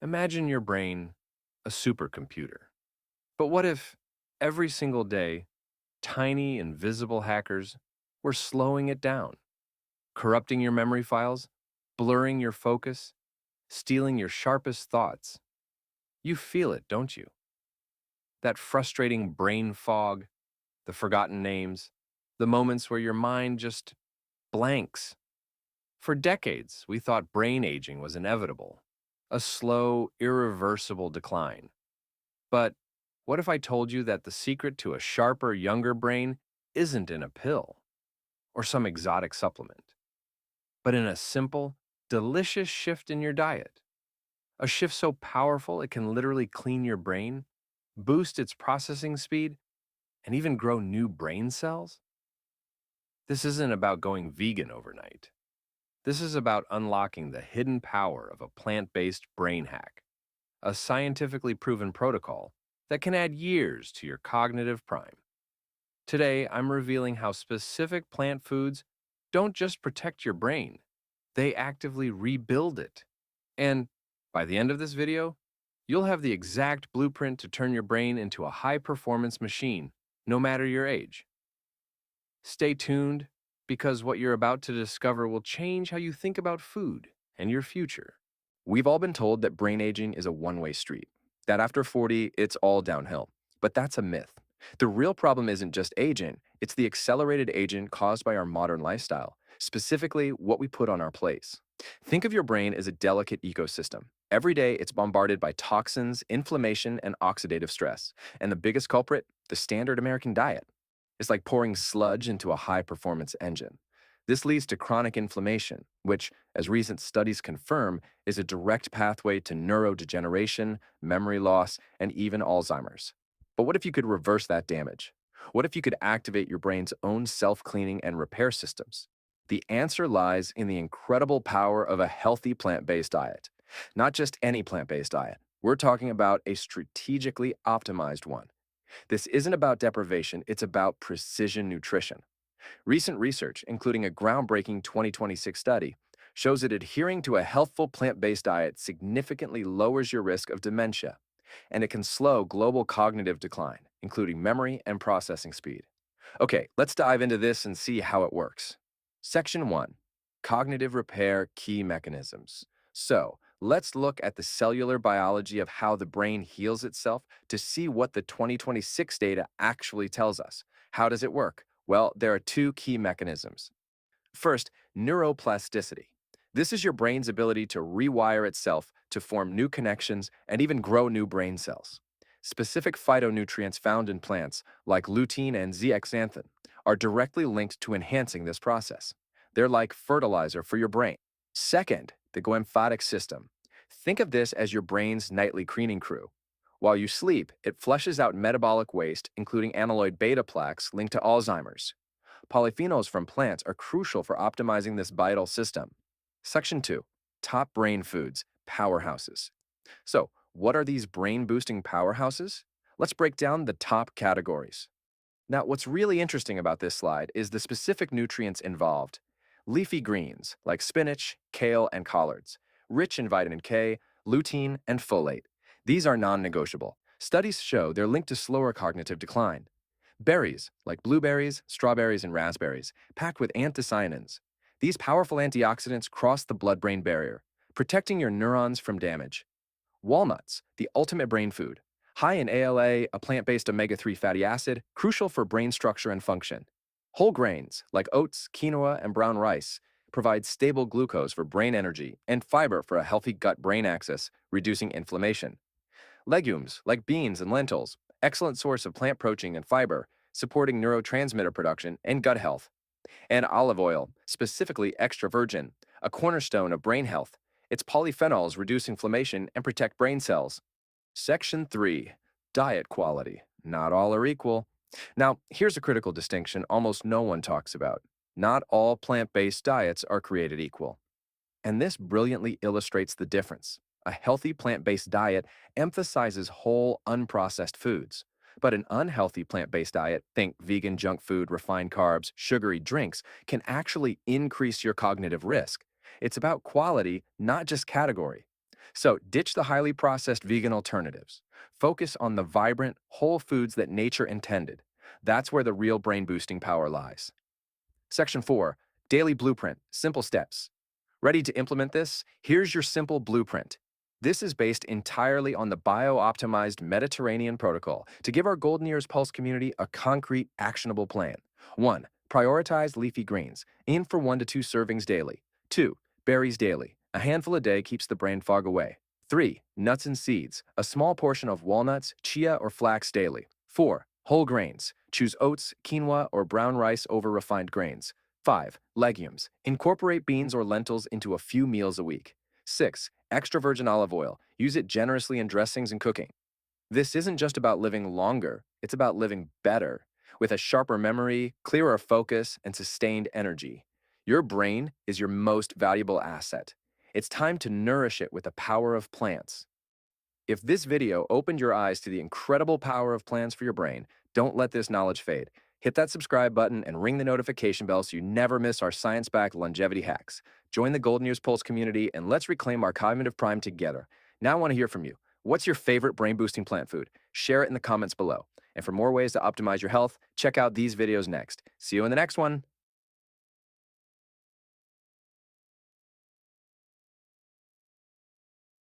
Imagine your brain a supercomputer. But what if every single day, tiny invisible hackers were slowing it down, corrupting your memory files, blurring your focus, stealing your sharpest thoughts? You feel it, don't you? That frustrating brain fog, the forgotten names, the moments where your mind just blanks. For decades, we thought brain aging was inevitable, a slow, irreversible decline. But what if I told you that the secret to a sharper, younger brain isn't in a pill or some exotic supplement, but in a simple, delicious shift in your diet? A shift so powerful it can literally clean your brain, boost its processing speed, and even grow new brain cells? This isn't about going vegan overnight. This is about unlocking the hidden power of a plant based brain hack, a scientifically proven protocol that can add years to your cognitive prime. Today, I'm revealing how specific plant foods don't just protect your brain, they actively rebuild it. And by the end of this video, you'll have the exact blueprint to turn your brain into a high performance machine, no matter your age. Stay tuned, because what you're about to discover will change how you think about food and your future. We've all been told that brain aging is a one-way street, that after 40, it's all downhill. But that's a myth. The real problem isn't just aging, it's the accelerated aging caused by our modern lifestyle, specifically what we put on our plates. Think of your brain as a delicate ecosystem. Every day, it's bombarded by toxins, inflammation, and oxidative stress. And the biggest culprit, the standard American diet. It's like pouring sludge into a high-performance engine. This leads to chronic inflammation, which, as recent studies confirm, is a direct pathway to neurodegeneration, memory loss, and even Alzheimer's. But what if you could reverse that damage? What if you could activate your brain's own self-cleaning and repair systems? The answer lies in the incredible power of a healthy plant-based diet. Not just any plant-based diet. We're talking about a strategically optimized one. This isn't about deprivation, it's about precision nutrition. Recent research, including a groundbreaking 2026 study, shows that adhering to a healthful plant-based diet significantly lowers your risk of dementia, and it can slow global cognitive decline, including memory and processing speed. Okay, let's dive into this and see how it works. Section 1. Cognitive Repair Key Mechanisms. So, let's look at the cellular biology of how the brain heals itself to see what the 2026 data actually tells us. How does it work? Well, there are two key mechanisms. First, neuroplasticity. This is your brain's ability to rewire itself to form new connections and even grow new brain cells. Specific phytonutrients found in plants, like lutein and zeaxanthin, are directly linked to enhancing this process. They're like fertilizer for your brain. Second, the glymphatic system. Think of this as your brain's nightly cleaning crew. While you sleep, it flushes out metabolic waste, including amyloid beta plaques linked to Alzheimer's. Polyphenols from plants are crucial for optimizing this vital system. Section 2. Top brain foods, powerhouses. So, what are these brain-boosting powerhouses? Let's break down the top categories. Now, what's really interesting about this slide is the specific nutrients involved. Leafy greens, like spinach, kale, and collards, rich in vitamin K, lutein, and folate. These are non-negotiable. Studies show they're linked to slower cognitive decline. Berries, like blueberries, strawberries, and raspberries, packed with anthocyanins. These powerful antioxidants cross the blood-brain barrier, protecting your neurons from damage. Walnuts, the ultimate brain food. High in ALA, a plant-based omega-3 fatty acid, crucial for brain structure and function. Whole grains, like oats, quinoa, and brown rice, provide stable glucose for brain energy and fiber for a healthy gut-brain axis, reducing inflammation. Legumes, like beans and lentils, excellent source of plant protein and fiber, supporting neurotransmitter production and gut health. And olive oil, specifically extra virgin, a cornerstone of brain health. Its polyphenols reduce inflammation and protect brain cells. Section 3. Diet quality. Not all are equal. Now, here's a critical distinction almost no one talks about. Not all plant-based diets are created equal. And this brilliantly illustrates the difference. A healthy plant-based diet emphasizes whole, unprocessed foods. But an unhealthy plant-based diet, think vegan junk food, refined carbs, sugary drinks, can actually increase your cognitive risk. It's about quality, not just category. So ditch the highly processed vegan alternatives. Focus on the vibrant, whole foods that nature intended. That's where the real brain boosting power lies. Section 4, Daily Blueprint, Simple Steps. Ready to implement this? Here's your simple blueprint. This is based entirely on the bio-optimized Mediterranean protocol to give our Golden Years Pulse community a concrete, actionable plan. 1. Prioritize leafy greens. Aim for 1 to 2 servings daily. 2. Berries daily. A handful a day keeps the brain fog away. 3. Nuts and seeds. A small portion of walnuts, chia, or flax daily. 4. Whole grains. Choose oats, quinoa, or brown rice over refined grains. 5. Legumes. Incorporate beans or lentils into a few meals a week. 6. Extra virgin olive oil. Use it generously in dressings and cooking. This isn't just about living longer, it's about living better, with a sharper memory, clearer focus, and sustained energy. Your brain is your most valuable asset. It's time to nourish it with the power of plants. If this video opened your eyes to the incredible power of plants for your brain, don't let this knowledge fade. Hit that subscribe button and ring the notification bell so you never miss our science-backed longevity hacks. Join the Golden Years Pulse community and let's reclaim our cognitive prime together. Now I want to hear from you. What's your favorite brain-boosting plant food? Share it in the comments below. And for more ways to optimize your health, check out these videos next. See you in the next one.